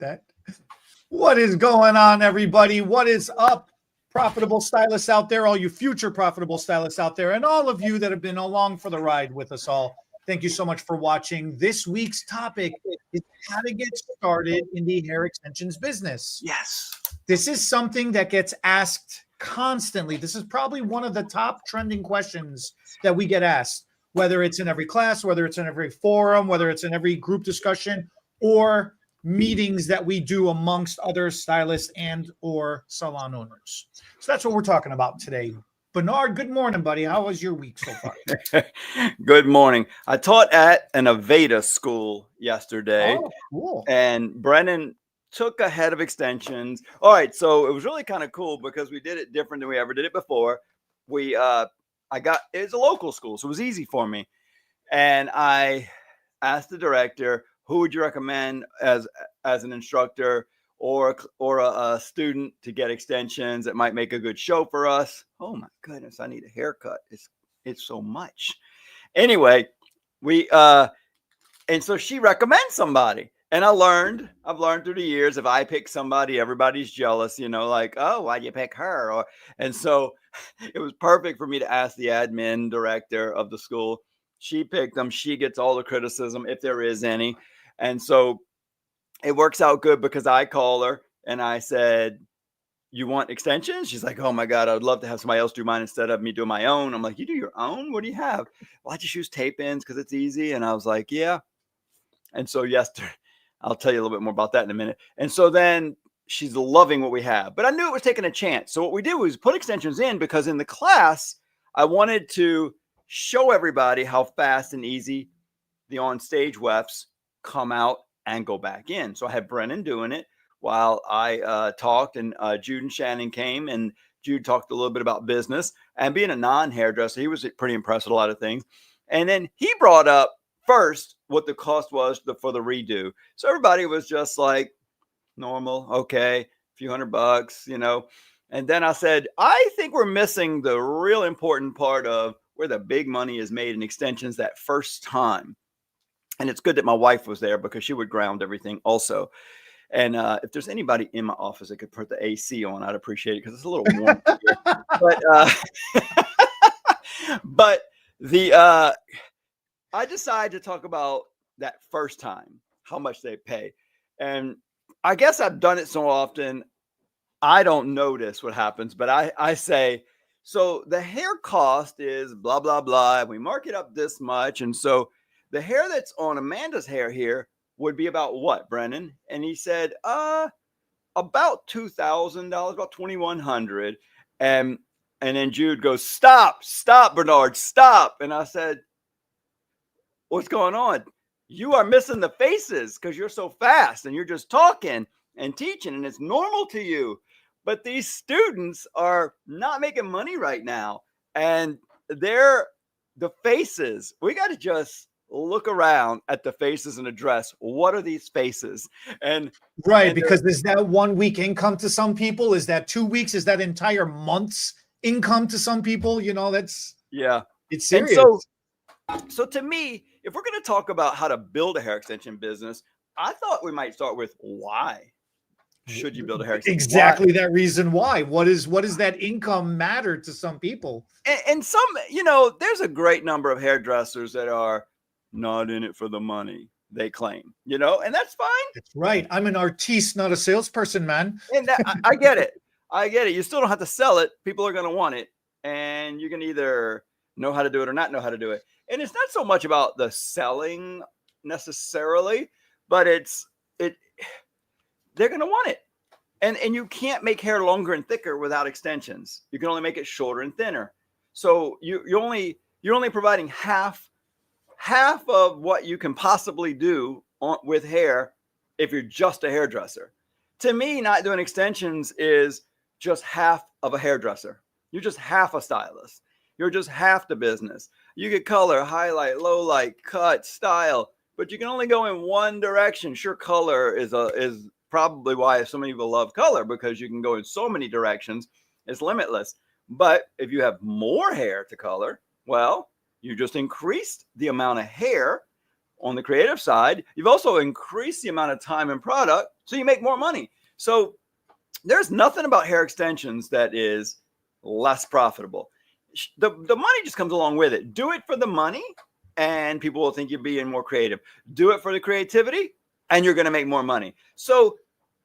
That. What is going on, everybody? What is up, profitable stylists out there, all you future profitable stylists out there, and all of you that have been along for the ride with us all? Thank you so much for watching. This week's topic is how to get started in the hair extensions business. Yes. This is something that gets asked constantly. This is probably one of the top trending questions that we get asked, whether it's in every class, whether it's in every forum, whether it's in every group discussion, or meetings that we do amongst other stylists and or salon owners. So that's what we're talking about today. Bernard, good morning, buddy. How was your week so far? Good morning. I taught at an Aveda school yesterday. Oh, cool. And Brennan took a head of extensions. All right, so it was really kind of cool because we did it different than we ever did it before. It's a local school, so it was easy for me. And I asked the director, who would you recommend as an instructor or a student to get extensions that might make a good show for us? Oh my goodness, I need a haircut. It's so much. Anyway, and so she recommends somebody. And I've learned through the years, if I pick somebody, everybody's jealous, like, oh, why'd you pick her? And so it was perfect for me to ask the admin director of the school. She picked them. She gets all the criticism, if there is any. And so it works out good because I call her and I said, you want extensions? She's like, oh my God, I would love to have somebody else do mine instead of me doing my own. I'm like, you do your own? What do you have? Well, I just use tape ins because it's easy. And I was like, yeah. And so yesterday, I'll tell you a little bit more about that in a minute. And so then she's loving what we have, but I knew it was taking a chance. So what we did was put extensions in because in the class, I wanted to show everybody how fast and easy the on-stage wefts come out and go back in. So I had Brennan doing it while I talked, and Jude and Shannon came, and Jude talked a little bit about business. And being a non-hairdresser, he was pretty impressed with a lot of things. And then he brought up first what the cost was for the redo. So everybody was just like, normal, okay, a few $100, And then I said, I think we're missing the real important part of where the big money is made in extensions that first time. And it's good that my wife was there because she would ground everything also. And if there's anybody in my office that could put the AC on, I'd appreciate it because it's a little warm here. But I decided to talk about that first time, how much they pay. And I guess I've done it so often, I don't notice what happens, but I say, so the hair cost is blah, blah, blah. And we mark it up this much. And so the hair that's on Amanda's hair here would be about what, Brennan? And he said, about $2,000, about $2,100. And then Jude goes, stop, Bernard, stop. And I said, what's going on? You are missing the faces because you're so fast and you're just talking and teaching and it's normal to you. But these students are not making money right now. And they're the faces. We got to just look around at the faces and address what are these faces. And because is that 1 week income to some people? Is that 2 weeks? Is that entire month's income to some people? It's serious. So to me, if we're going to talk about how to build a hair extension business, I thought we might start with why should you build a hair extension? Exactly that reason why. What is that income matter to some people? And some, there's a great number of hairdressers that are not in it for the money, they claim, and that's fine. That's right. I'm an artiste, not a salesperson, man. And I get it. I get it. You still don't have to sell it. People are going to want it. And you can either know how to do it or not know how to do it. And it's not so much about the selling necessarily, but they're going to want it. And you can't make hair longer and thicker without extensions. You can only make it shorter and thinner. So you're only providing half of what you can possibly do with hair if you're just a hairdresser. To me, not doing extensions is just half of a hairdresser. You're just half a stylist. You're just half the business. You get color, highlight, low light, cut, style, but you can only go in one direction. Sure, color is probably why so many people love color, because you can go in so many directions. It's limitless. But if you have more hair to color, well, you just increased the amount of hair on the creative side, you've also increased the amount of time and product, so you make more money. So there's nothing about hair extensions that is less profitable. The money just comes along with it. Do it for the money, and people will think you're being more creative. Do it for the creativity, and you're going to make more money. So,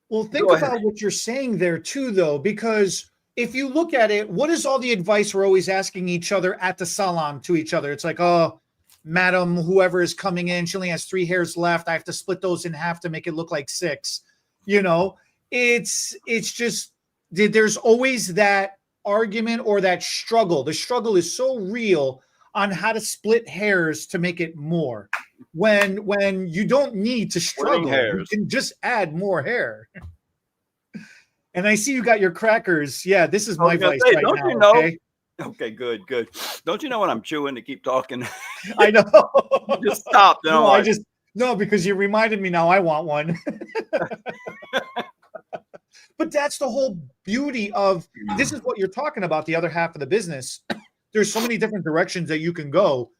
well, think about what you're saying there too, though, because if you look at it, what is all the advice we're always asking each other at the salon to each other? It's like, oh, madam, whoever is coming in, she only has 3 hairs left. I have to split those in half to make it look like 6. You know, it's just, there's always that argument or that struggle. The struggle is so real on how to split hairs to make it more, when you don't need to struggle. You can just add more hair. And I see you got your crackers. Yeah, this is my vice right now. You know? Okay? Okay, good. Don't you know when I'm chewing to keep talking? I know. Just stop. No, because you reminded me now I want one. But that's the whole beauty of, this is what you're talking about, the other half of the business. There's so many different directions that you can go,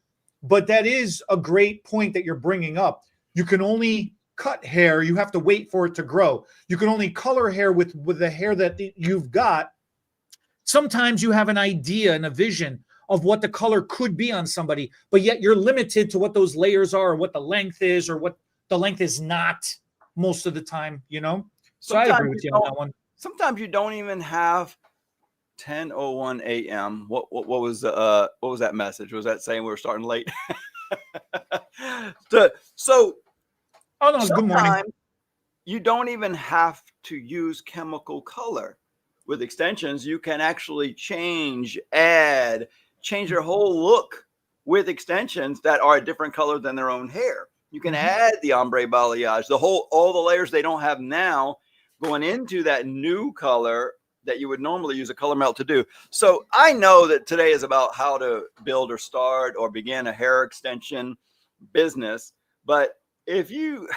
but that is a great point that you're bringing up. You can only cut hair. You have to wait for it to grow. You can only color hair with the hair that you've got. Sometimes you have an idea and a vision of what the color could be on somebody, but yet you're limited to what those layers are, or what the length is, or what the length is not most of the time, you know? So sometimes I agree with you on that one. Sometimes you don't even have 10:01 a.m. What was that message? Was that saying we were starting late? Oh no, good morning. You don't even have to use chemical color. With extensions, you can actually change your whole look with extensions that are a different color than their own hair. You can add the ombre balayage, all the layers they don't have now, going into that new color that you would normally use a color melt to do. So I know that today is about how to build or start or begin a hair extension business. But if you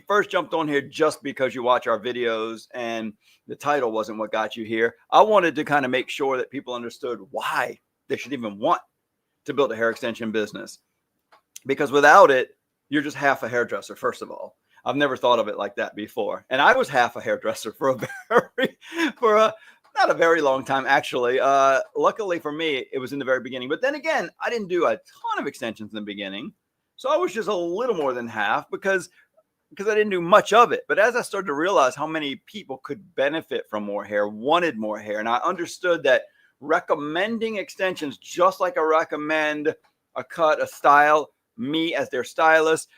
first jumped on here just because you watch our videos and the title wasn't what got you here, I wanted to kind of make sure that people understood why they should even want to build a hair extension business. Because without it, you're just half a hairdresser, first of all. I've never thought of it like that before. And I was half a hairdresser for not a very long time, actually. Luckily for me, it was in the very beginning. But then again, I didn't do a ton of extensions in the beginning. So I was just a little more than half because I didn't do much of it. But as I started to realize how many people could benefit from more hair, wanted more hair, and I understood that recommending extensions, just like I recommend a cut, a style, me as their stylist,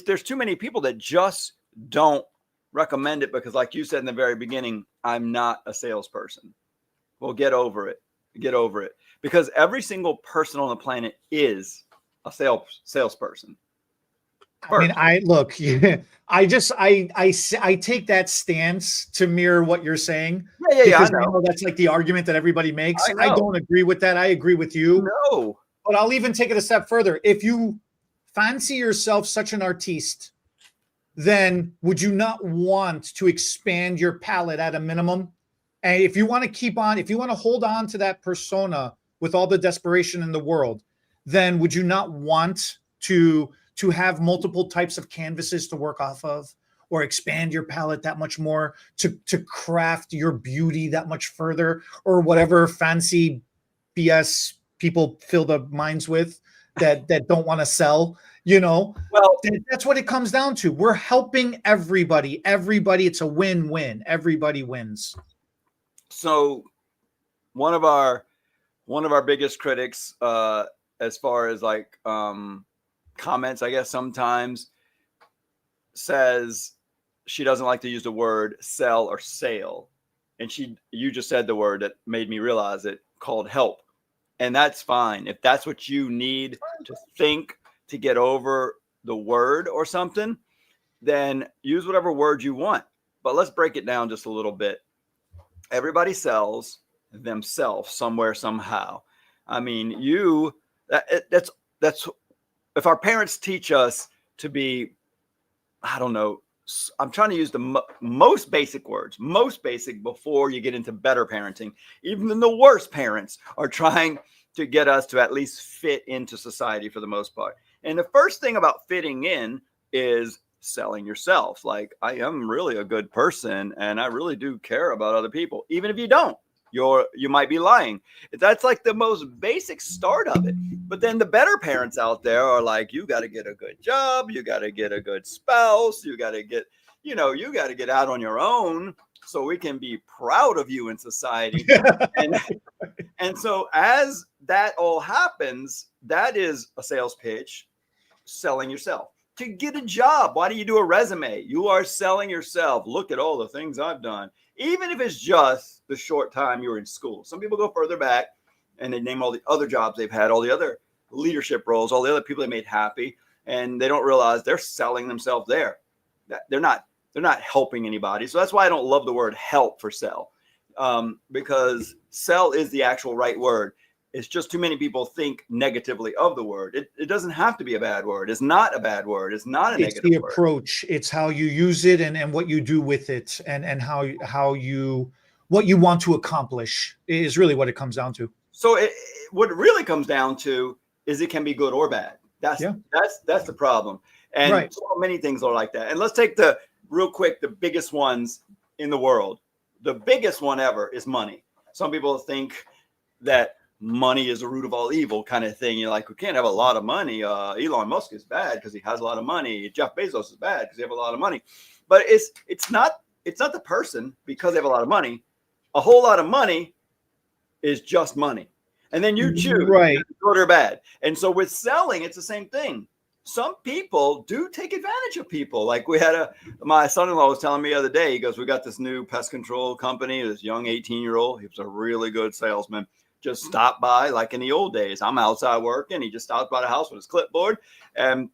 there's too many people that just don't recommend it because, like you said in the very beginning, I'm not a salesperson. Well, get over it. Because every single person on the planet is a salesperson. First. I mean, I take that stance to mirror what you're saying. Yeah. Because I know that's like the argument that everybody makes. I don't agree with that. I agree with you. No. But I'll even take it a step further. If you fancy yourself such an artiste, then would you not want to expand your palette at a minimum? And if you want to hold on to that persona with all the desperation in the world, then would you not want to have multiple types of canvases to work off of, or expand your palette that much more, to craft your beauty that much further, or whatever fancy BS people fill their minds with that don't want to sell, you know? Well, that's what it comes down to. We're helping everybody. It's a win-win. Everybody wins. So one of our biggest critics, as far as like comments, I guess, sometimes says she doesn't like to use the word sell or sale. And you just said the word that made me realize it, called help. And that's fine. If that's what you need to think to get over the word or something, then use whatever word you want. But let's break it down just a little bit. Everybody sells themselves somewhere, somehow. I mean, that's if our parents teach us to be, I don't know, I'm trying to use the most basic words, most basic before you get into better parenting. Even the worst parents are trying to get us to at least fit into society for the most part. And the first thing about fitting in is selling yourself. Like, I am really a good person and I really do care about other people. Even if you don't, you might be lying. That's like the most basic start of it. But then the better parents out there are like, you got to get a good job, you got to get a good spouse, you got to get, you got to get out on your own so we can be proud of you in society. And so as that all happens, that is a sales pitch, selling yourself. To get a job, why do you do a resume? You are selling yourself. Look at all the things I've done. Even if it's just the short time you were in school. Some people go further back and they name all the other jobs they've had, all the other leadership roles, all the other people they made happy, and they don't realize they're selling themselves there. They're not helping anybody. So that's why I don't love the word help for sell, because sell is the actual right word. It's just too many people think negatively of the word. It doesn't have to be a bad word. It's not a bad word. It's not a negative word. It's the approach. It's how you use it and what you do with it and what you want to accomplish is really what it comes down to. So what it really comes down to is it can be good or bad. That's the problem. And so many things are like that. And let's take the biggest ones in the world. The biggest one ever is money. Some people think that money is the root of all evil kind of thing. You're like, we can't have a lot of money. Elon Musk is bad because he has a lot of money. Jeff Bezos is bad because they have a lot of money. But it's not the person because they have a lot of money. A whole lot of money is just money. And then you choose good or bad. And so with selling, it's the same thing. Some people do take advantage of people. Like my son-in-law was telling me the other day, he goes, we got this new pest control company, this young 18-year-old. He was a really good salesman. Just stopped by like in the old days. I'm outside working. He just stopped by the house with his clipboard and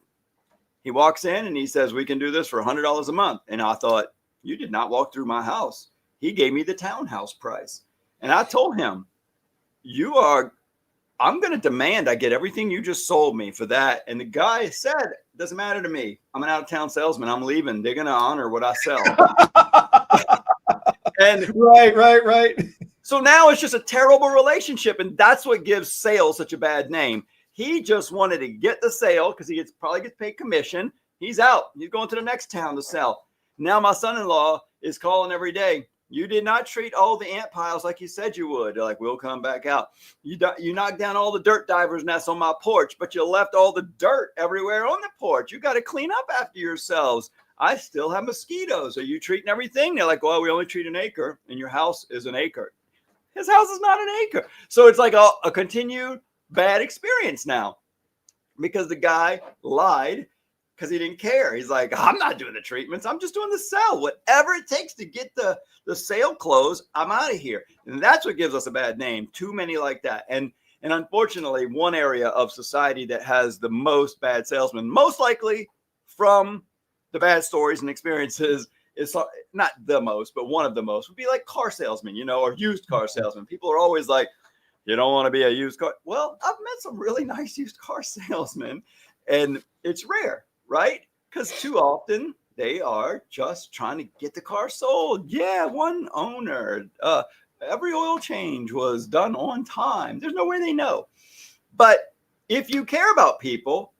he walks in and he says, we can do this for $100 a month. And I thought, you did not walk through my house. He gave me the townhouse price. And I told him, I'm going to demand I get everything you just sold me for that. And the guy said, it doesn't matter to me. I'm an out of town salesman. I'm leaving. They're going to honor what I sell. And right. So now it's just a terrible relationship. And that's what gives sales such a bad name. He just wanted to get the sale because he probably gets paid commission. He's out. He's going to the next town to sell. Now my son-in-law is calling every day. You did not treat all the ant piles like you said you would. They're like, we'll come back out. You knocked down all the dirt divers' nests on my porch, but you left all the dirt everywhere on the porch. You got to clean up after yourselves. I still have mosquitoes. Are you treating everything? They're like, well, we only treat an acre, and your house is an acre. His house is not an acre. So it's like a continued bad experience now because the guy lied because he didn't care. He's like, I'm not doing the treatments. I'm just doing the sell. Whatever it takes to get the sale closed, I'm out of here. And that's what gives us a bad name. Too many like that. And unfortunately, one area of society that has the most bad salesmen, most likely from the bad stories and experiences, is not the most, but one of the most would be like car salesmen, or used car salesmen. People are always like, you don't want to be a used car. Well, I've met some really nice used car salesmen and it's rare, right? Because too often they are just trying to get the car sold. Yeah, one owner, every oil change was done on time. There's no way they know. But if you care about people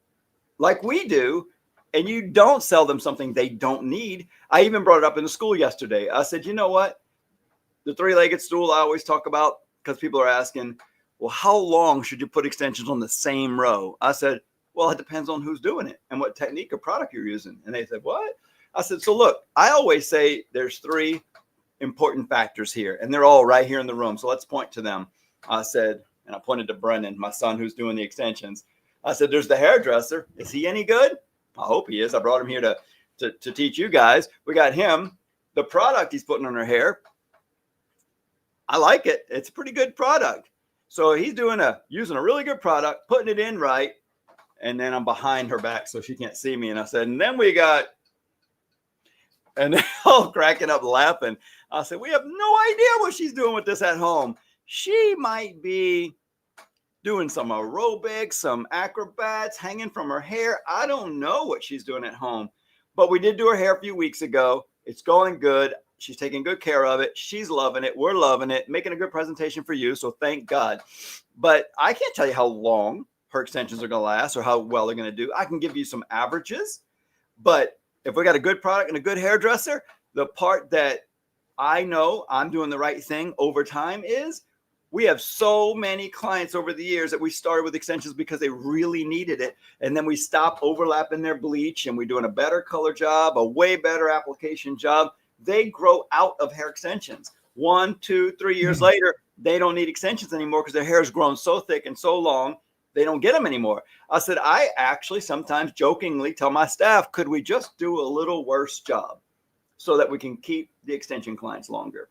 like we do, and you don't sell them something they don't need. I even brought it up in the school yesterday. I said, you know what? The three-legged stool I always talk about, because people are asking, well, how long should you put extensions on the same row? I said, well, it depends on who's doing it and what technique or product you're using. And they said, what? I said, so look, I always say there's three important factors here, and they're all right here in the room. So let's point to them. I said, and I pointed to Brennan, my son who's doing the extensions. I said, there's the hairdresser. Is he any good? I hope he is. I brought him here to teach you guys. We got him. The product he's putting on her hair, I like it. It's a pretty good product. So he's using a really good product, putting it in right. And then I'm behind her back so she can't see me. And I said, and then we got, and they're all cracking up laughing. I said, we have no idea what she's doing with this at home. She might be doing some aerobics, some acrobats, hanging from her hair. I don't know what she's doing at home, but we did do her hair a few weeks ago. It's going good. She's taking good care of it. She's loving it. We're loving it, making a good presentation for you. So thank God. But I can't tell you how long her extensions are going to last or how well they're going to do. I can give you some averages, but if we got a good product and a good hairdresser, the part that I know I'm doing the right thing over time is we have so many clients over the years that we started with extensions because they really needed it. And then we stop overlapping their bleach and we're doing a better color job, a way better application job. They grow out of hair extensions. 1, 2, 3 years later, they don't need extensions anymore because their hair has grown so thick and so long, they don't get them anymore. I said, I actually sometimes jokingly tell my staff, could we just do a little worse job so that we can keep the extension clients longer?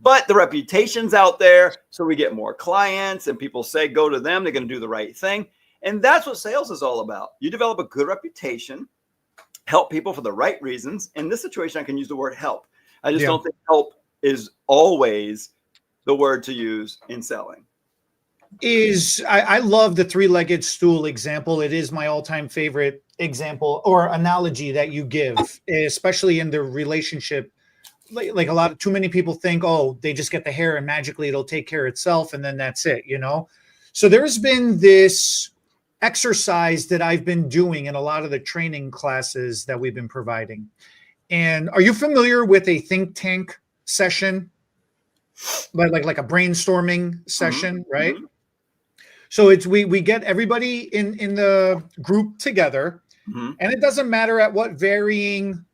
But the reputation's out there, so we get more clients and people say, go to them, they're going to do the right thing. And that's what sales is all about. You develop a good reputation, help people for the right reasons. In this situation, I can use the word help. I just don't think help is always the word to use in selling. I love the three-legged stool example. It is my all-time favorite example or analogy that you give, especially in the relationship. Like too many people think, oh, they just get the hair and magically it'll take care of itself. And then that's it, you know? So there's been this exercise that I've been doing in a lot of the training classes that we've been providing. And are you familiar with a think tank session? Like a brainstorming session, right? So it's we get everybody in the group together, and it doesn't matter at what varying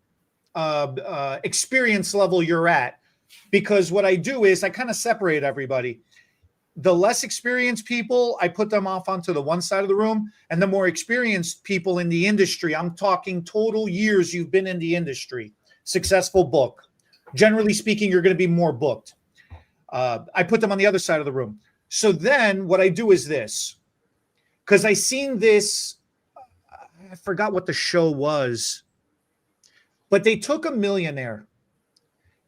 experience level you're at, because what I do is I kind of separate everybody. The less experienced people, I put them off onto the one side of the room, and the more experienced people in the industry, I'm talking total years you've been in the industry, successful book. Generally speaking, you're going to be more booked. I put them on the other side of the room. So then what I do is this, because I seen this, I forgot what the show was, but they took a millionaire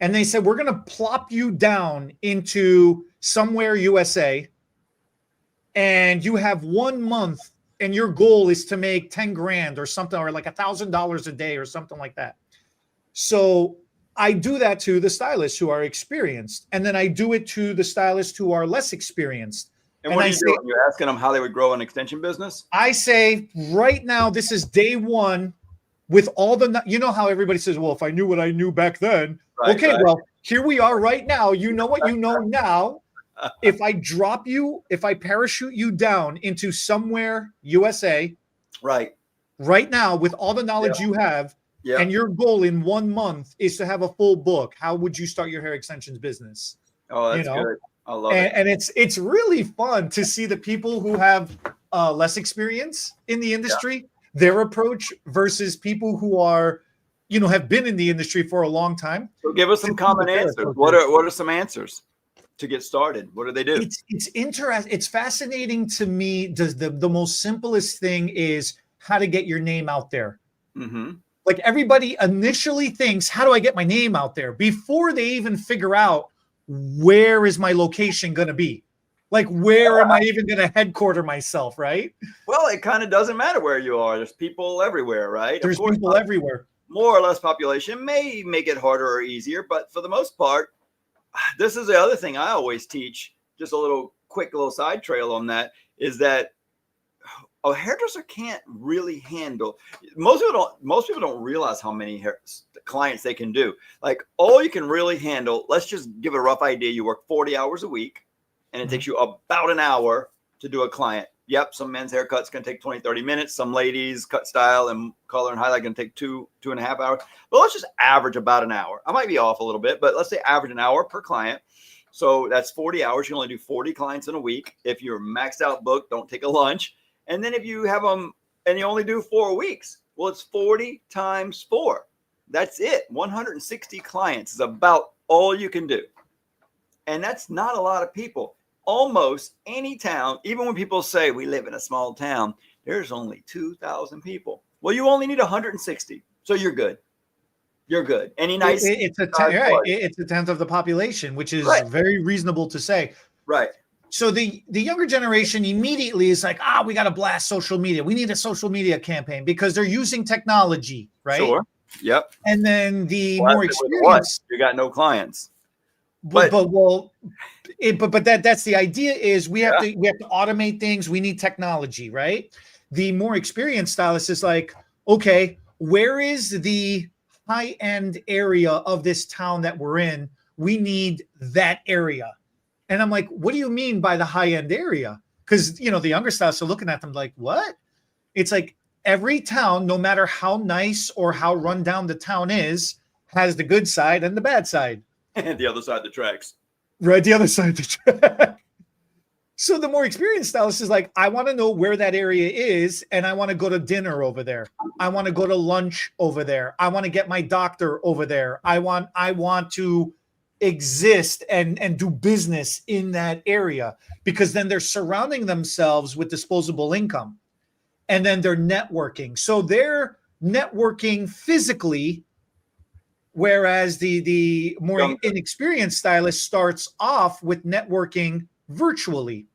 and they said, we're going to plop you down into somewhere USA, and you have 1 month and your goal is to make 10 grand or something, or like $1,000 a day or something like that. So I do that to the stylists who are experienced, and then I do it to the stylists who are less experienced. And what are you doing? You're asking them how they would grow an extension business? I say, right now, this is day one with all the, you know how everybody says, well, if I knew what I knew back then. Right, okay, right. Well, here we are right now. You know what you know now. If I drop you, if I parachute you down into somewhere USA, right now with all the knowledge you have, and your goal in 1 month is to have a full book, how would you start your hair extensions business? Oh, that's good. I love it. And it's really fun to see the people who have less experience in the industry, their approach versus people who are, have been in the industry for a long time. So give us some common answers. What are some answers to get started? What do they do? It's interesting. It's fascinating to me. The most simplest thing is how to get your name out there. Like everybody initially thinks, how do I get my name out there? Before they even figure out, where is my location going to be? Like, where am I even going to headquarter myself, right? Well, it kind of doesn't matter where you are. There's people everywhere, right? There's people everywhere. More or less population may make it harder or easier, but for the most part, this is the other thing I always teach, just a quick little side trail on that, is that a hairdresser can't really handle. Most people don't realize how many clients they can do. Like, all you can really handle, let's just give a rough idea. You work 40 hours a week and it takes you about an hour to do a client. Yep. Some men's haircuts can take 20, 30 minutes. Some ladies cut, style, and color and highlight can take 2.5 hours. But let's just average about an hour. I might be off a little bit, but let's say average an hour per client. So that's 40 hours. You only do 40 clients in a week. If you're maxed out booked, don't take a lunch. And then if you have them and you only do 4 weeks, well, it's 40 times 4. That's it. 160 clients is about all you can do. And that's not a lot of people. Almost any town, even when people say we live in a small town, there's only 2,000 people. Well, you only need 160. So you're good. You're good. Any nice? It's a tenth of the population, which is very reasonable to say. Right. So the younger generation immediately is like, we got to blast social media. We need a social media campaign because they're using technology, right? Sure. Yep. And then the more experienced, you got no clients. but But but well, but that's the idea is yeah, we have to automate things. We need technology, right? The more experienced stylist is like, okay, where is the high end area of this town that we're in? We need that area. And I'm like, what do you mean by the high end area? Because the younger stylists are looking at them like, what? It's like every town, no matter how nice or how run down the town is, has the good side and the bad side. and the other side of the tracks. Right, the other side of the track. So the more experienced stylist is like, I want to know where that area is, and I want to go to dinner over there. I want to go to lunch over there. I want to get my doctor over there. I want to exist and do business in that area, because then they're surrounding themselves with disposable income, and then they're networking. So they're networking physically, whereas the more Younger. inexperienced stylist starts off with networking virtually.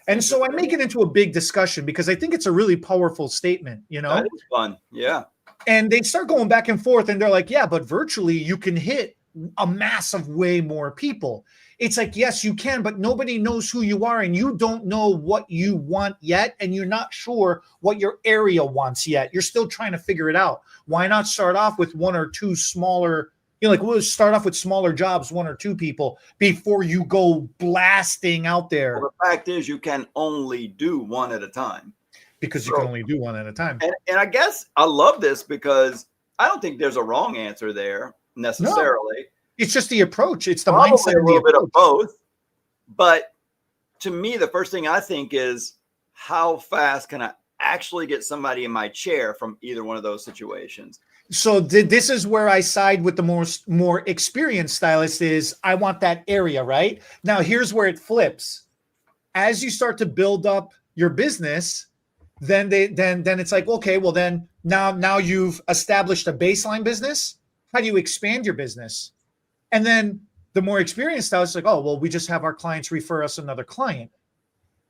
And so I Interesting. make it into a big discussion because I think it's a really powerful statement, That is fun. Yeah. and they start going back and forth, and they're like, yeah, but virtually you can hit a mass of way more people. It's like, yes, you can, but nobody knows who you are, and you don't know what you want yet, and you're not sure what your area wants yet. You're still trying to figure it out. Why not start off with one or two smaller, like we'll start off with smaller jobs, one or two people, before you go blasting out there, Well, the fact is, you can only do one at a time. because you can only do one at a time. And I guess I love this because I don't think there's a wrong answer there No, necessarily. it's just the approach. It's the Probably mindset a and the little bit of approach. both. But to me, the first thing I think is, how fast can I actually get somebody in my chair from either one of those situations? So this is where I side with the more experienced stylist. Is I want that area, right? Now here's where it flips. As you start to build up your business, then it's like, okay, well then now you've established a baseline business. How do you expand your business? And then the more experienced stylist is like, oh, well, we just have our clients refer us another client.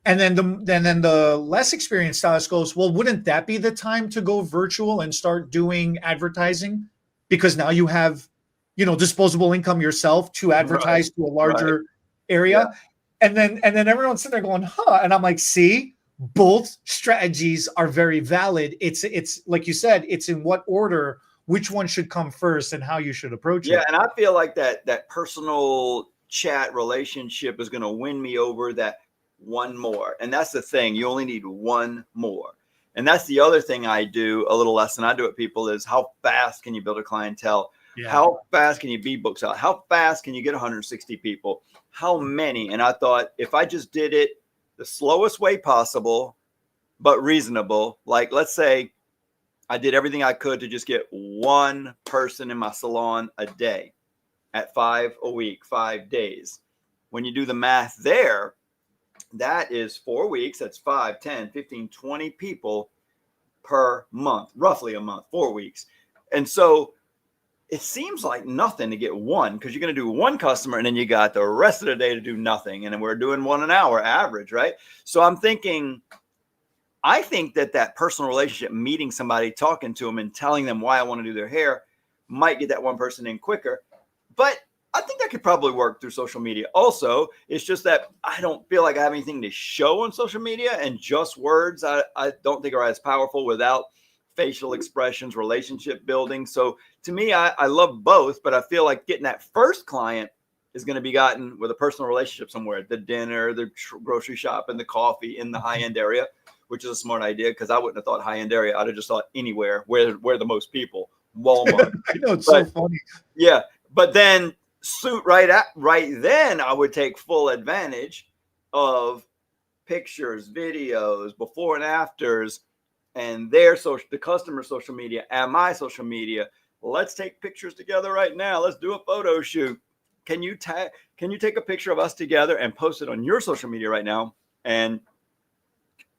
And then the less experienced stylist goes, well, wouldn't that be the time to go virtual and start doing advertising? Because now you have, disposable income yourself to Right. advertise to a Right. larger Yeah. area. And then everyone's sitting there going, huh? And I'm like, see, both strategies are very valid. It's like you said, it's in what order, which one should come first, and how you should approach Yeah. it. And I feel like that personal chat relationship is going to win me over that one more. And that's the thing. You only need one more. And that's the other thing I do a little less than I do with people is, how fast can you build a clientele? Yeah. How fast can you be books out? How fast can you get 160 people? How many? And I thought, if I just did it the slowest way possible, but reasonable, like let's say I did everything I could to just get one person in my salon a day at 5 a week, 5 days. When you do the math there, that is 4 weeks. That's 5, 10, 15, 20 people per month, roughly a month, 4 weeks. And so it seems like nothing to get one, because you're going to do one customer and then you got the rest of the day to do nothing. And then we're doing one an hour average, right? So I think that personal relationship, meeting somebody, talking to them and telling them why I want to do their hair, might get that one person in quicker. But I think that could probably work through social media. Also, it's just that I don't feel like I have anything to show on social media, and just words I don't think are as powerful without facial expressions, relationship building. So to me, I love both, but I feel like getting that first client is going to be gotten with a personal relationship somewhere, the dinner, the grocery shop, and the coffee in the high-end area, which is a smart idea, because I wouldn't have thought high-end area. I'd have just thought anywhere where the most people, Walmart. I know, it's But so funny. yeah, but then right then I would take full advantage of pictures, videos, before and afters, and the customer social media and my social media. Let's take pictures together right now. Let's do a photo shoot. Can you take a picture of us together and post it on your social media right now and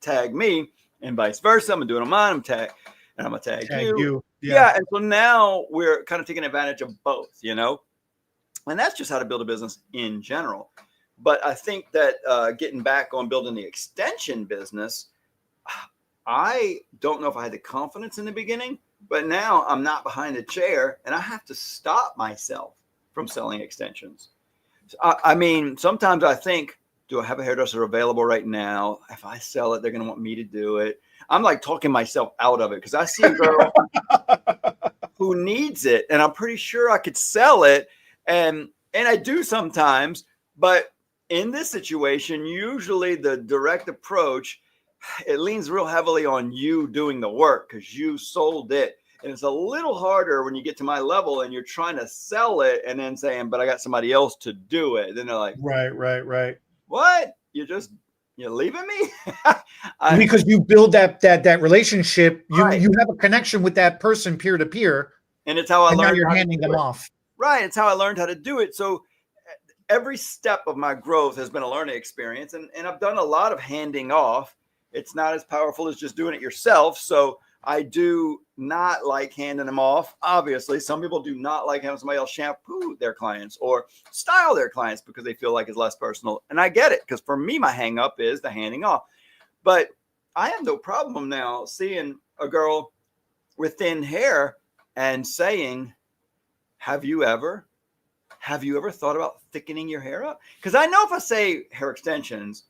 tag me, and vice versa? I'm gonna do it on mine. I'm gonna tag you. Yeah. And so now we're kind of taking advantage of both, and that's just how to build a business in general. But I think that getting back on building the extension business, I don't know if I had the confidence in the beginning, but now I'm not behind the chair and I have to stop myself from selling extensions, I mean, sometimes I think, do I have a hairdresser available right now? If I sell it, they're going to want me to do it. I'm like talking myself out of it because I see a girl who needs it, and I'm pretty sure I could sell it, and I do sometimes. But in this situation, usually the direct approach, it leans real heavily on you doing the work because you sold it. And it's a little harder when you get to my level and you're trying to sell it and then saying, but I got somebody else to do it. Then they're like, Right. what? You're leaving me? Because you build that relationship, Right. you have a connection with that person peer to peer, And it's how I and now learned you're how to handing do them it. off. Right. It's how I learned how to do it. So every step of my growth has been a learning experience. And I've done a lot of handing off. It's not as powerful as just doing it yourself. So I do not like handing them off. Obviously, some people do not like having somebody else shampoo their clients or style their clients because they feel like it's less personal. And I get it, because for me, my hang up is the handing off. But I have no problem now seeing a girl with thin hair and saying, have you ever thought about thickening your hair up? Because I know if I say hair extensions,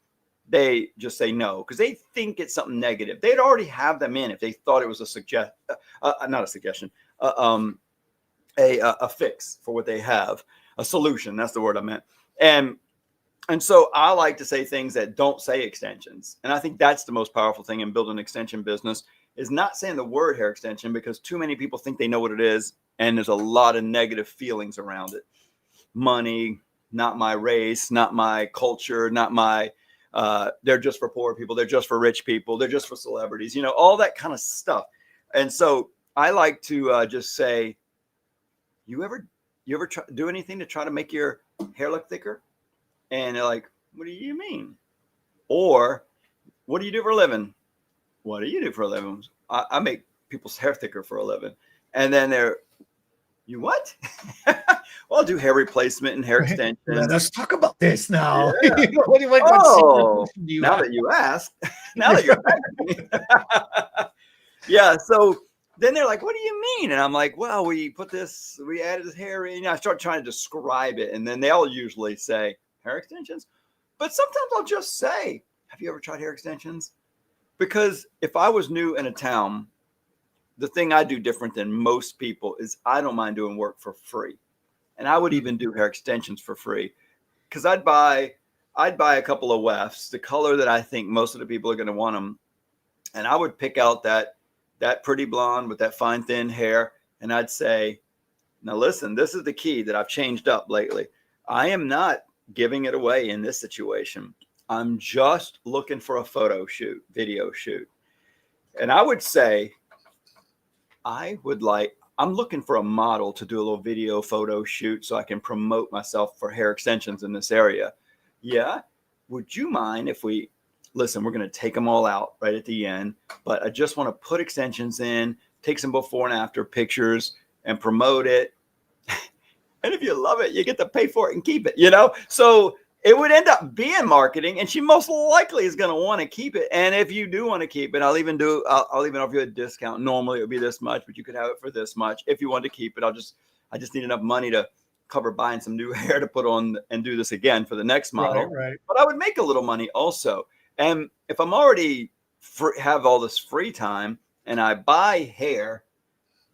they just say no because they think it's something negative. They'd already have them in if they thought it was not a suggestion, a fix for what they have, a solution. That's the word I meant. And so I like to say things that don't say extensions. And I think that's the most powerful thing in building an extension business, is not saying the word hair extension, because too many people think they know what it is. And there's a lot of negative feelings around it. Money, not my race, not my culture, not my, they're just for poor people. They're just for rich people. They're just for celebrities, all that kind of stuff. And so I like to just say, you ever do anything to try to make your hair look thicker? And they're like, what do you mean? Or, what do you do for a living? What do you do for a living? I make people's hair thicker for a living. And then you what? Well, I'll do hair replacement and hair extension. Let's talk about this now. Yeah. What do you now that you ask, now that you're asking. Yeah. So then they're like, what do you mean? And I'm like, well, we added this hair in. I start trying to describe it. And then they'll usually say hair extensions. But sometimes I'll just say, have you ever tried hair extensions? Because if I was new in a town, the thing I do different than most people is I don't mind doing work for free. And I would even do hair extensions for free, because I'd buy a couple of wefts, the color that I think most of the people are going to want them. And I would pick out that pretty blonde with that fine, thin hair. And I'd say, now listen, this is the key that I've changed up lately. I am not giving it away in this situation. I'm just looking for a video shoot. And I would say, I'm looking for a model to do a little video photo shoot so I can promote myself for hair extensions in this area. Yeah. Would you mind if we're going to take them all out right at the end, but I just want to put extensions in, take some before and after pictures and promote it. And if you love it, you get to pay for it and keep it, So it would end up being marketing, and she most likely is going to want to keep it. And if you do want to keep it, I'll even offer you a discount. Normally it would be this much, but you could have it for this much. If you want to keep it, I just need enough money to cover buying some new hair to put on and do this again for the next model. Right. But I would make a little money also. And if I'm already have all this free time and I buy hair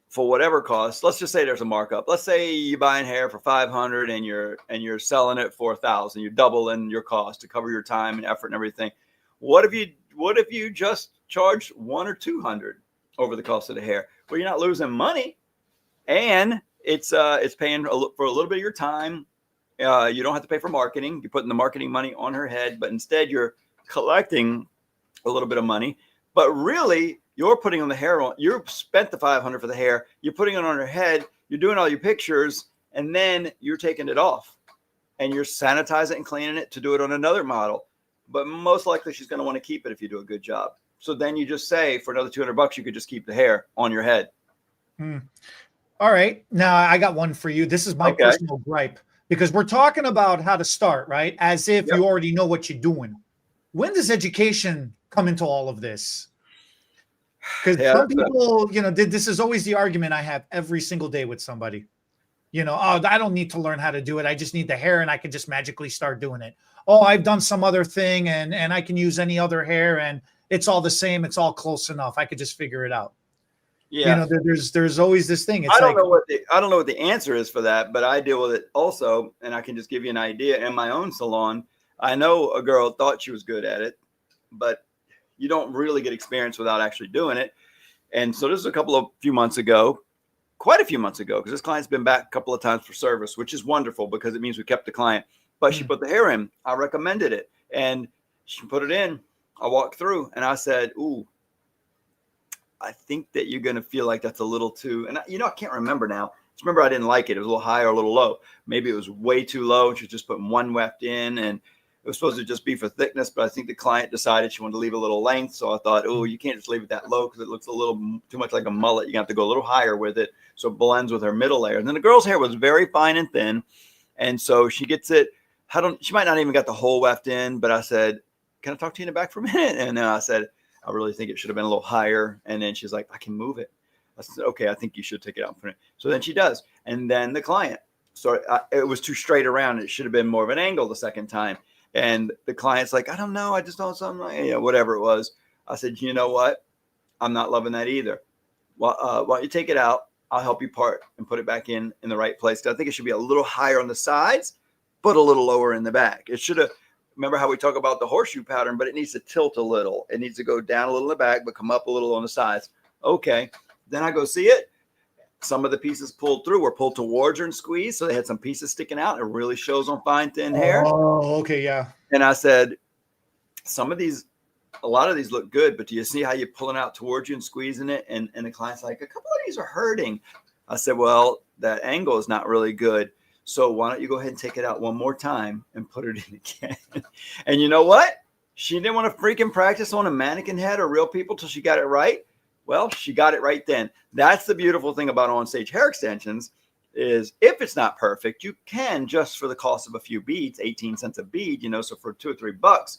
for whatever cost, let's just say there's a markup. Let's say you're buying hair for $500 and you're selling it for $1,000. You're doubling your cost to cover your time and effort and everything. What if you just charge $100 or $200 over the cost of the hair? Well, you're not losing money, and it's paying for a little bit of your time. You don't have to pay for marketing. You're putting the marketing money on her head, but instead you're collecting a little bit of money. But really, you're putting on the hair on. You spent the $500 for the hair. You're putting it on her head. You're doing all your pictures, and then you're taking it off, and you're sanitizing and cleaning it to do it on another model. But most likely, she's going to want to keep it if you do a good job. So then you just say, for another $200, you could just keep the hair on your head. All right. Now I got one for you. This is my personal gripe, because we're talking about how to start, right? As if you already know what you're doing. When does education come into all of this? Because some people, this is always the argument I have every single day with somebody. You know, oh, I don't need to learn how to do it. I just need the hair and I can just magically start doing it. Oh, I've done some other thing and I can use any other hair and it's all the same. It's all close enough. I could just figure it out. You Yeah. know, there's always this thing. It's I don't like, know what the answer is for that, but I deal with it also, and I can just give you an idea. In my own salon, I know a girl thought she was good at it, but you don't really get experience without actually doing it. And so this is few months ago, quite a few months ago, because this client's been back a couple of times for service, which is wonderful because it means we kept the client. But she put the hair in. I recommended it, and she put it in. I walked through, and I said, "Ooh, I think that you're going to feel like that's a little too," and I can't remember now. Just remember I didn't like it. It was a little high or a little low. Maybe it was way too low and she was just putting one weft in, and it was supposed to just be for thickness, but I think the client decided she wanted to leave a little length. So I thought, oh, you can't just leave it that low because it looks a little too much like a mullet. You have to go a little higher with it so it blends with her middle layer. And then the girl's hair was very fine and thin, and so she gets it. She might not even got the whole weft in, but I said, "Can I talk to you in the back for a minute?" And then I said, "I really think it should have been a little higher." And then she's like, "I can move it." I said, "Okay, I think you should take it out." So then she does. And then the client, it was too straight around. It should have been more of an angle the second time. And the client's like, "I don't know. I just don't something like, whatever it was." I said, "You know what? I'm not loving that either. Well, why don't you take it out? I'll help you part and put it back in the right place. I think it should be a little higher on the sides, but a little lower in the back. It should have." Remember how we talk about the horseshoe pattern, but it needs to tilt a little. It needs to go down a little in the back, but come up a little on the sides. Okay. Then I go see it. Some of the pieces pulled through were pulled towards her and squeezed. So they had some pieces sticking out. It really shows on fine, thin hair. Oh, okay. Yeah. And I said, a lot of these look good, but do you see how you're pulling out towards you and squeezing it? And the client's like, "A couple of these are hurting." I said, "Well, that angle is not really good. So why don't you go ahead and take it out one more time and put it in again?" And you know what? She didn't want to freaking practice on a mannequin head or real people till she got it right. Well, she got it right then. That's the beautiful thing about on-stage hair extensions is if it's not perfect, you can just for the cost of a few beads, 18 cents a bead, so for $2 or $3,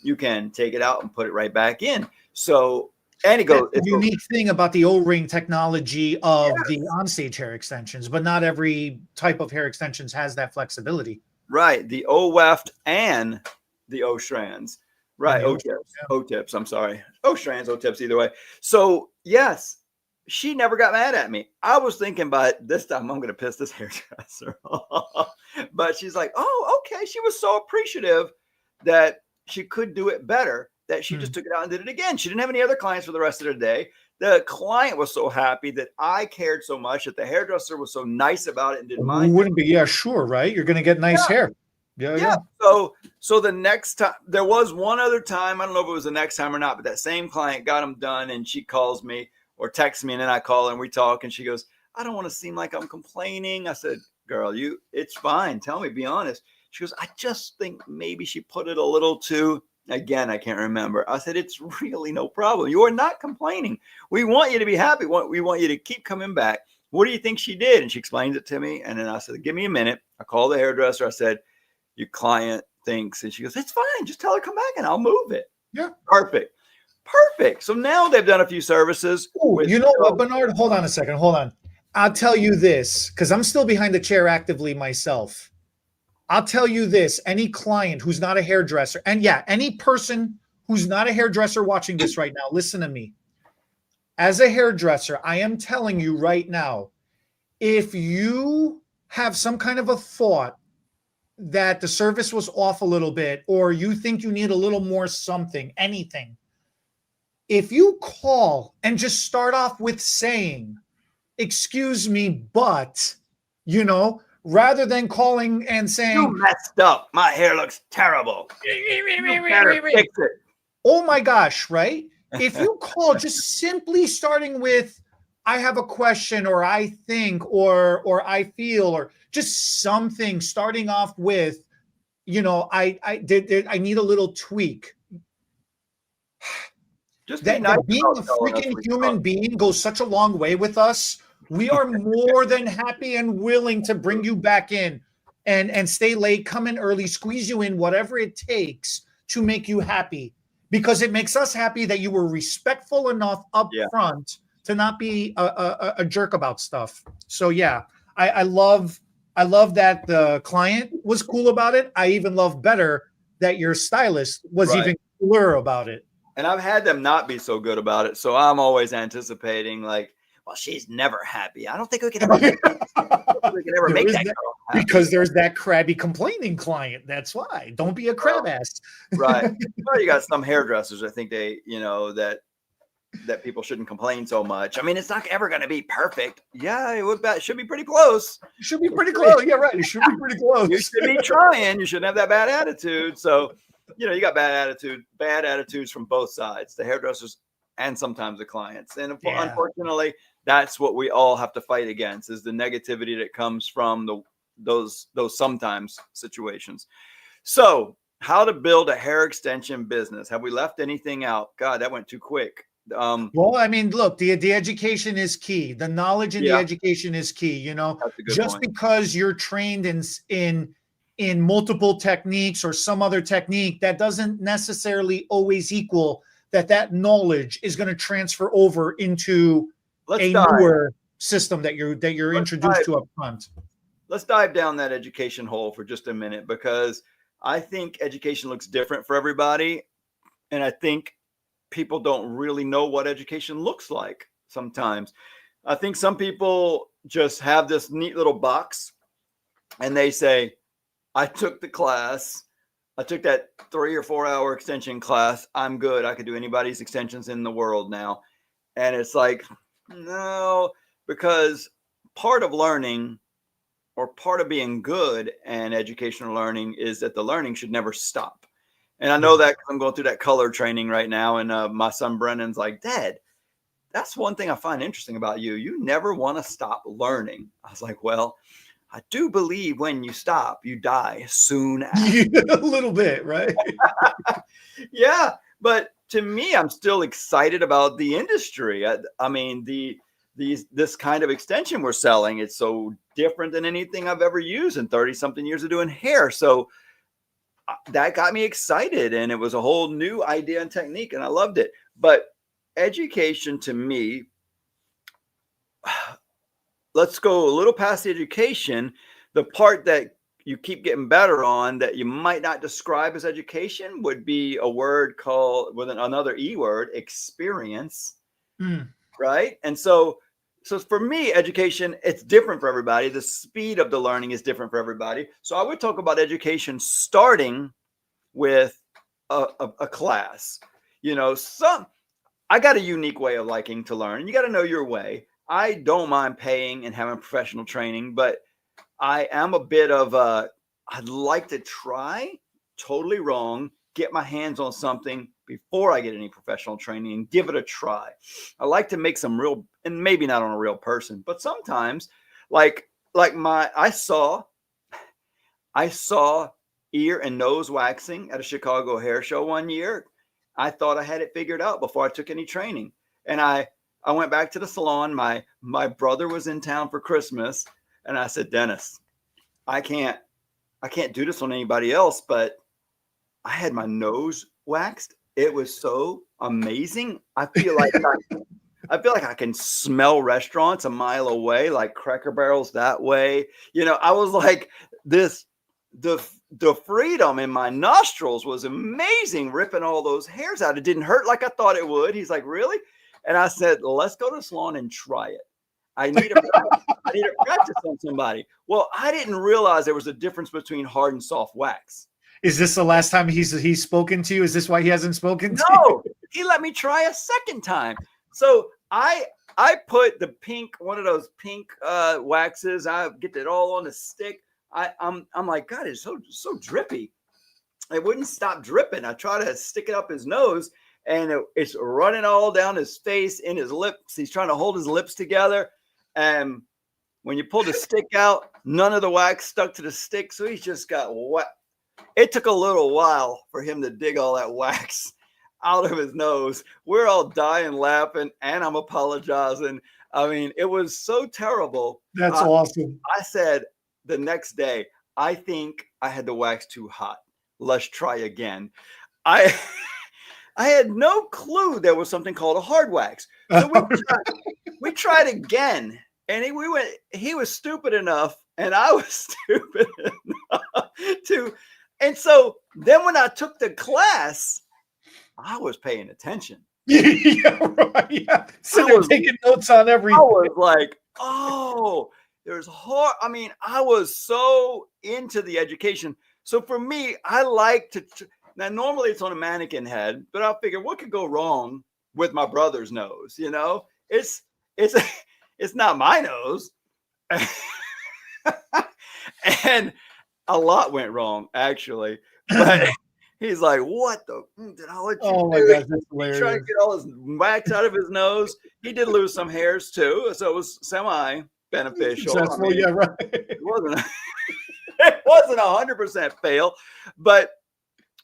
you can take it out and put it right back in. So, and it goes. The unique thing about the O-ring technology of the on-stage hair extensions, but not every type of hair extensions has that flexibility. Right. The O-weft and the O-strands. Right. O-tips. I'm sorry. O-strands, O-tips, either way. So, yes, she never got mad at me. I was thinking, but this time I'm going to piss this hairdresser off. But she's like, "Oh, okay." She was so appreciative that she could do it better that she just took it out and did it again. She didn't have any other clients for the rest of the day. The client was so happy that I cared so much that the hairdresser was so nice about it and didn't mind. Wouldn't be, yeah, sure, right? You're going to get nice hair. Yeah. So the next time, there was one other time, I don't know if it was the next time or not, but that same client got them done and she calls me or texts me and then I call her and we talk and she goes, "I don't want to seem like I'm complaining." I said, "Girl, it's fine. Tell me, be honest." She goes, "I just think maybe she put it a little too," again, I can't remember. I said, "It's really no problem. You are not complaining. We want you to be happy. We want you to keep coming back. What do you think she did?" And she explained it to me. And then I said, "Give me a minute." I called the hairdresser. I said, "Your client thinks," and she goes, "It's fine. Just tell her come back and I'll move it." Yeah. Perfect. So now they've done a few services. You know what, Bernard? Hold on a second. Hold on. I'll tell you this, because I'm still behind the chair actively myself. I'll tell you this, any client who's not a hairdresser, and yeah, any person who's not a hairdresser watching this right now, listen to me. As a hairdresser, I am telling you right now, if you have some kind of a thought that the service was off a little bit, or you think you need a little more something, anything, if you call and just start off with saying, "Excuse me, but," rather than calling and saying, "You messed up. My hair looks terrible. You better fix it." Oh my gosh, right? If you call just simply starting with, "I have a question," or "I think," or "I feel," or just something starting off with, I need a little tweak. Just being a freaking human being goes such a long way with us. We are more than happy and willing to bring you back in and stay late, come in early, squeeze you in, whatever it takes to make you happy, because it makes us happy that you were respectful enough up front to not be a jerk about stuff. So yeah, I love that the client was cool about it. I even love better that your stylist was Right. even cooler about it. And I've had them not be so good about it. So I'm always anticipating like, well, she's never happy. I don't think we can ever make, we can ever There make is that that, girl happy. because there's that crabby complaining client. That's why. Don't be a crab ass. Right. Well, you got some hairdressers. I think they, that people shouldn't complain so much. I mean, it's not ever going to be perfect. Yeah, it should be pretty close. It should be pretty close. Yeah, right. It should be pretty close. You should be trying. You shouldn't have that bad attitude. So, you got bad attitudes from both sides, the hairdressers and sometimes the clients. And unfortunately, that's what we all have to fight against, is the negativity that comes from those sometimes situations. So, how to build a hair extension business? Have we left anything out? God, that went too quick. Well, I mean, look, the education is key. The knowledge and the Yeah. education is key. That's a good Just point. because you're trained in multiple techniques or some other technique, that doesn't necessarily always equal that knowledge is going to transfer over into newer system that you're introduced to up front. Let's dive down that education hole for just a minute, because I think education looks different for everybody. And I think people don't really know what education looks like sometimes. I think some people just have this neat little box and they say, I took the class. I took that 3 or 4 hour extension class. I'm good. I could do anybody's extensions in the world now. And it's like, no, because part of learning, or part of being good and educational learning, is that the learning should never stop. And I know that because I'm going through that color training right now. And my son Brennan's like, Dad, that's one thing I find interesting about you. You never want to stop learning. I was like, well, I do believe when you stop, you die soon after. A little bit, right? Yeah. But to me, I'm still excited about the industry. I mean, this kind of extension we're selling, it's so different than anything I've ever used in 30 something years of doing hair. So that got me excited, and it was a whole new idea and technique, and I loved it. But education to me, let's go a little past the education. The part that you keep getting better on that you might not describe as education would be a word called, with another E word, experience. Right. And so for me, education, it's different for everybody. The speed of the learning is different for everybody. So I would talk about education starting with a class. I got a unique way of liking to learn. You got to know your way. I don't mind paying and having professional training, but I am a bit of I'd like to try, totally wrong, get my hands on something before I get any professional training and give it a try. I like to make some real, and maybe not on a real person, but sometimes I saw ear and nose waxing at a Chicago hair show one year. I thought I had it figured out before I took any training. And I went back to the salon. My brother was in town for Christmas. And I said, Dennis, I can't do this on anybody else, but I had my nose waxed. It was so amazing. I feel like I can smell restaurants a mile away, like Cracker Barrels that way. I was like, the freedom in my nostrils was amazing, ripping all those hairs out. It didn't hurt like I thought it would. He's like, really? And I said, let's go to the salon and try it. I need to practice on somebody. Well, I didn't realize there was a difference between hard and soft wax. Is this the last time he's spoken to you? Is this why he hasn't spoken to you? He let me try a second time. So I put the pink, one of those pink waxes. I get it all on the stick. I'm like, God, it's so drippy. It wouldn't stop dripping. I try to stick it up his nose, and it's running all down his face, in his lips. He's trying to hold his lips together. And when you pull the stick out, none of the wax stuck to the stick. So he's just got wet. It took a little while for him to dig all that wax out of his nose. We're all dying laughing, and I'm apologizing. I mean, it was so terrible. That's awesome. I said the next day, I think I had the wax too hot. Let's try again. I had no clue there was something called a hard wax. So we tried again. And he was stupid enough, and I was stupid enough to. And so then when I took the class, I was paying attention. Yeah, right. Yeah. So I they're was, taking notes on I everything. was like, oh, there's hard. I mean, I was so into the education. So for me, I like to. Now, normally it's on a mannequin head, but I figure what could go wrong with my brother's nose? You know, it's it's not my nose. And a lot went wrong, actually. But he's like, "What the did I let you Oh my do?" gosh, that's He tried to hilarious. get all his wax out of his nose. He did lose some hairs too, so it was semi beneficial. I Successful, mean, yeah, right. it wasn't it wasn't 100% fail, but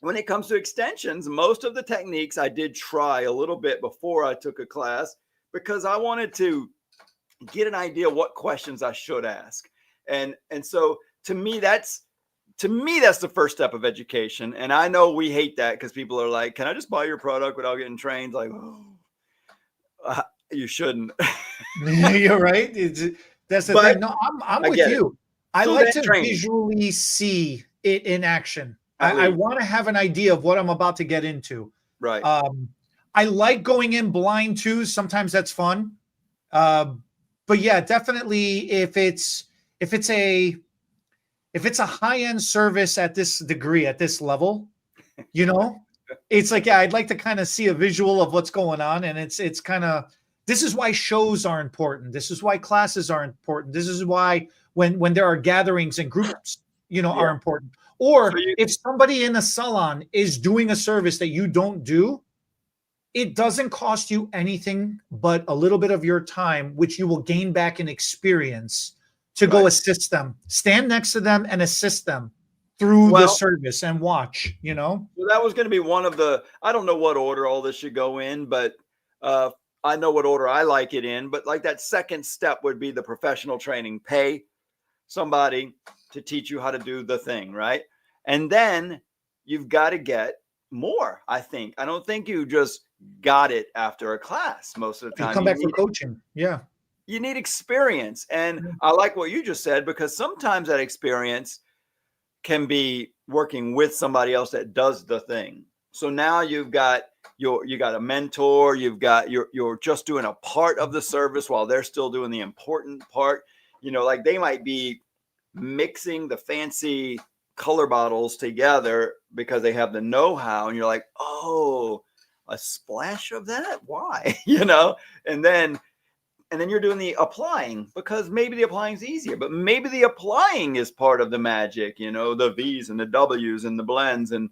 when it comes to extensions, most of the techniques I did try a little bit before I took a class because I wanted to get an idea what questions I should ask. And so to me that's the first step of education. And I know we hate that because people are like, "Can I just buy your product without getting trained?" Like, oh, you shouldn't. You're right. That's the But thing. No, I'm I with get it. you. I So like then to training, visually see it in action. at I least. want to have an idea of what I'm about to get into. Right. I like going in blind too. Sometimes that's fun. Uh, but yeah, definitely if it's a if it's a high end service at this degree, at this level, you know, it's like, yeah, I'd like to kind of see a visual of what's going on. And it's kind of, this is why shows are important. This is why classes are important. This is why when there are gatherings and groups, you know, are Yeah. important. So Or you if somebody in a salon is doing a service that you don't do, it doesn't cost you anything but a little bit of your time, which you will gain back in experience to go right. assist them, stand next to them and assist them through the Well, service and watch, you know? so that was going to be one of the. I don't know what order all this should go in, but uh, I know what order I like it in. But like that second step would be the professional training. Pay somebody to teach you how to do the thing, right? And then you've got to get more. I think. I don't think you just got it after a class. Most of the You time, come back for coaching. Yeah. you need experience. And I like what you just said because sometimes that experience can be working with somebody else that does the thing. So now you've got you got a mentor, you're just doing a part of the service while they're still doing the important part. You know, like they might be mixing the fancy color bottles together because they have the know-how, and you're like, "Oh, a splash of that? Why?" You know? And then you're doing the applying because maybe the applying is easier, but maybe the applying is part of the magic, you know, the V's and the W's and the blends and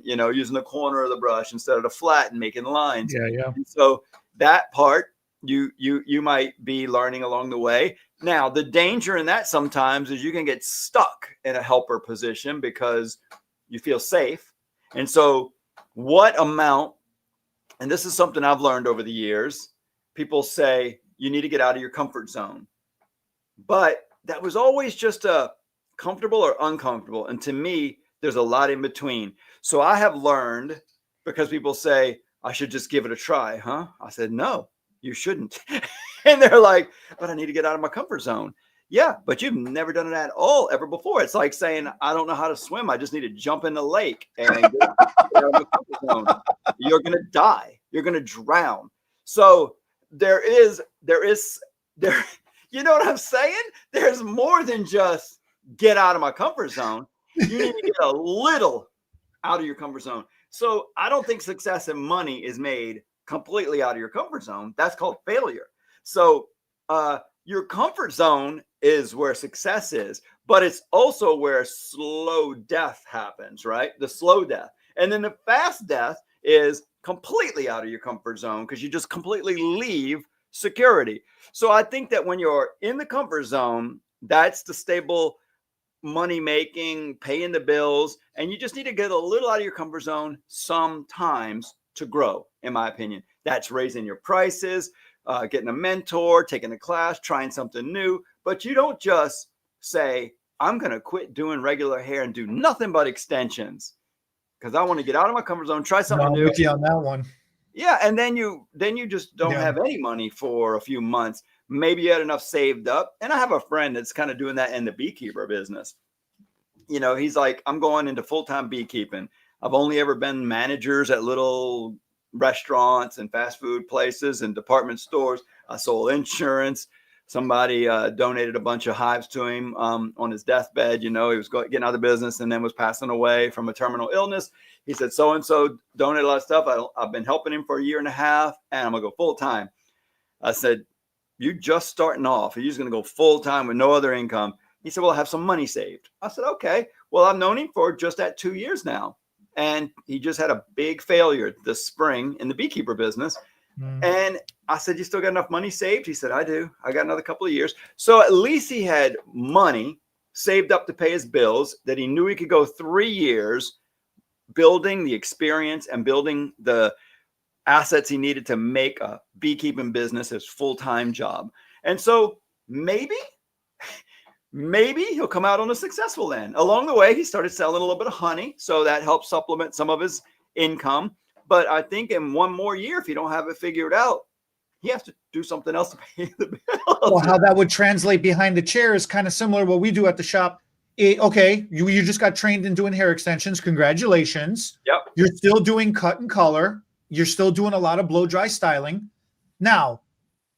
you know, using the corner of the brush instead of the flat and making lines. Yeah. Yeah. And so that part you might be learning along the way. Now, the danger in that sometimes is you can get stuck in a helper position because you feel safe. And so what amount, and this is something I've learned over the years, people say you need to get out of your comfort zone. But that was always just a comfortable or uncomfortable. And to me, there's a lot in between. So I have learned, because people say, I should just give it a try, huh? I said, no, you shouldn't. And they're like, but I need to get out of my comfort zone. Yeah, but you've never done it at all ever before. It's like saying, I don't know how to swim. I just need to jump in the lake and get out of my comfort zone. You're going to die. You're going to drown. So there, you know what I'm saying? There's more than just get out of my comfort zone. You need to get a little out of your comfort zone. So I don't think success and money is made completely out of your comfort zone. That's called failure. So your comfort zone is where success is, but it's also where slow death happens, right? The slow death. And then the fast death is completely out of your comfort zone because you just completely leave security. So I think that when you're in the comfort zone, that's the stable money making, paying the bills, and you just need to get a little out of your comfort zone sometimes to grow, in my opinion. That's raising your prices, getting a mentor, taking a class, trying something new. But you don't just say, I'm going to quit doing regular hair and do nothing but extensions because I want to get out of my comfort zone, try No, something I'm new. with you on that one. Yeah, and then you just don't Yeah. have any money for a few months. maybe you had enough saved up. And I have a friend that's kind of doing that in the beekeeper business. You know, he's like, I'm going into full-time beekeeping. I've only ever been managers at little restaurants and fast food places and department stores. I sold insurance. Somebody donated a bunch of hives to him on his deathbed. You know, he was getting out of the business and then was passing away from a terminal illness. He said, so-and-so donated a lot of stuff. I've been helping him for a year and a half, and I'm going to go full-time. I said, you just starting off. You're just going to go full-time with no other income. He said, well, I have some money saved. I said, okay. Well, I've known him for just at 2 years now. And he just had a big failure this spring in the beekeeper business. And I said, you still got enough money saved? He said, I do. I got another couple of years. So at least he had money saved up to pay his bills, that he knew he could go 3 years building the experience and building the assets he needed to make a beekeeping business his full-time job. And so maybe he'll come out on a successful end. Along the way, he started selling a little bit of honey, so that helps supplement some of his income. But I think in one more year, if you don't have it figured out, he has to do something else to pay the bills. Well, how that would translate behind the chair is kind of similar to what we do at the shop. Okay, you just got trained in doing hair extensions. Congratulations. Yep. You're still doing cut and color. You're still doing a lot of blow dry styling. Now,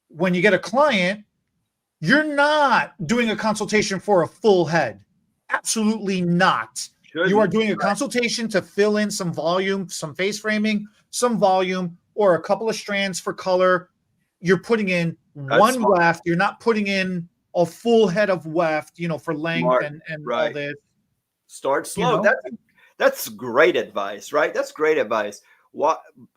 when you get a client, you're not doing a consultation for a full head. Absolutely not. You are doing a consultation to fill in some volume, some face framing, some volume, or a couple of strands for color. You're putting in one weft. You're not putting in a full head of weft, you know, for length and all this. Start slow. You know? That's great advice, right? That's great advice.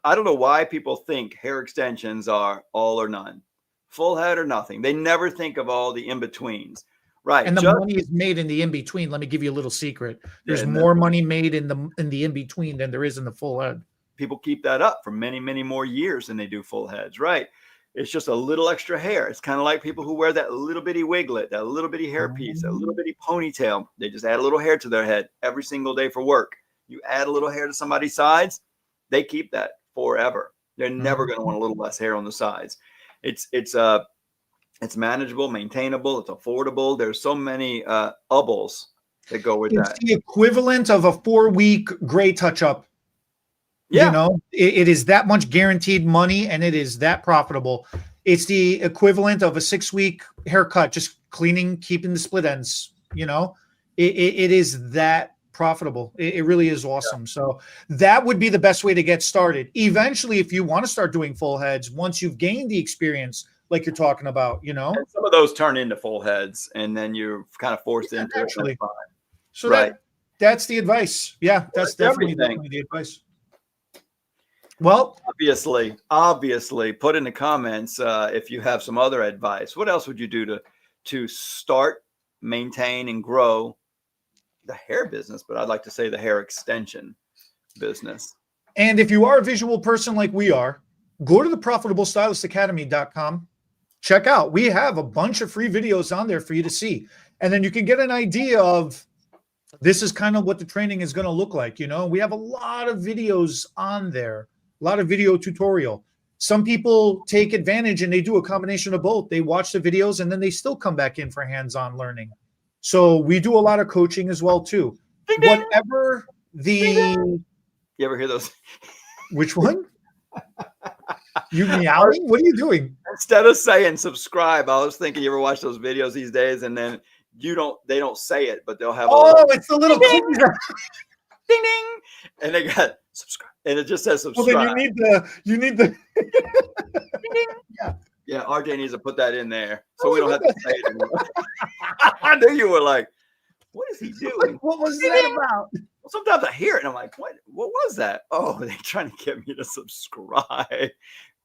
I don't know why people think hair extensions are all or none, full head or nothing. They never think of all the in-betweens. Right. And the money is made in the in-between. Let me give you a little secret. There's more money made in the in-between than there is in the full head. People keep that up for many, many more years than they do full heads. Right. It's just a little extra hair. It's kind of like people who wear that little bitty wiglet, that little bitty hairpiece, that little bitty ponytail. They just add a little hair to their head every single day for work. You add a little hair to somebody's sides, they keep that forever. They're never going to want a little less hair on the sides. It's manageable, maintainable, it's affordable. There's so many ubbles that go with that. It's the equivalent of a 4-week gray touch-up. Yeah. You know, it is that much guaranteed money, and it is that profitable. It's the equivalent of a 6-week haircut, just cleaning, keeping the split ends. You know, it is that profitable. It really is awesome. Yeah. So that would be the best way to get started. Eventually, if you want to start doing full heads, once you've gained the experience, like you're talking about, you know, and some of those turn into full heads, and then you're kind of forced into naturally. It. So that's the advice. Yeah, that's definitely the advice. Well, obviously, put in the comments if you have some other advice. What else would you do to start, maintain, and grow the hair business? But I'd like to say the hair extension business. And if you are a visual person like we are, go to the ProfitableStylistAcademy.com. Check out. We have a bunch of free videos on there for you to see. And then you can get an idea of this is kind of what the training is going to look like. You know, we have a lot of videos on there, a lot of video tutorial. Some people take advantage and they do a combination of both. They watch the videos and then they still come back in for hands-on learning. So we do a lot of coaching as well too. Ding, ding. Whatever the... Ding, ding. You ever hear those? Which one? You meowing? What are you doing? Instead of saying subscribe, I was thinking, you ever watch those videos these days, and then they don't say it, but they'll have it's the little ding, ding ding, and they got subscribe, and it just says subscribe. Well, then you need the ding, ding. Yeah. RJ needs to put that in there so we don't have to say it anymore. I knew you were like, what is he doing? What was that about? Well, sometimes I hear it and I'm like, what was that? Oh, they're trying to get me to subscribe,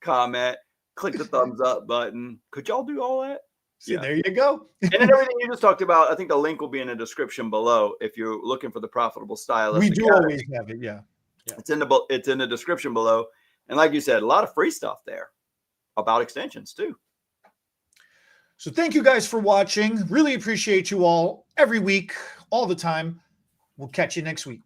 comment, click the thumbs up button. Could y'all do all that? See, there you go. And then everything you just talked about, I think the link will be in the description below if you're looking for the Profitable Stylist. We do always have it, yeah. It's in the description below. And like you said, a lot of free stuff there about extensions too. So thank you guys for watching. Really appreciate you all every week, all the time. We'll catch you next week.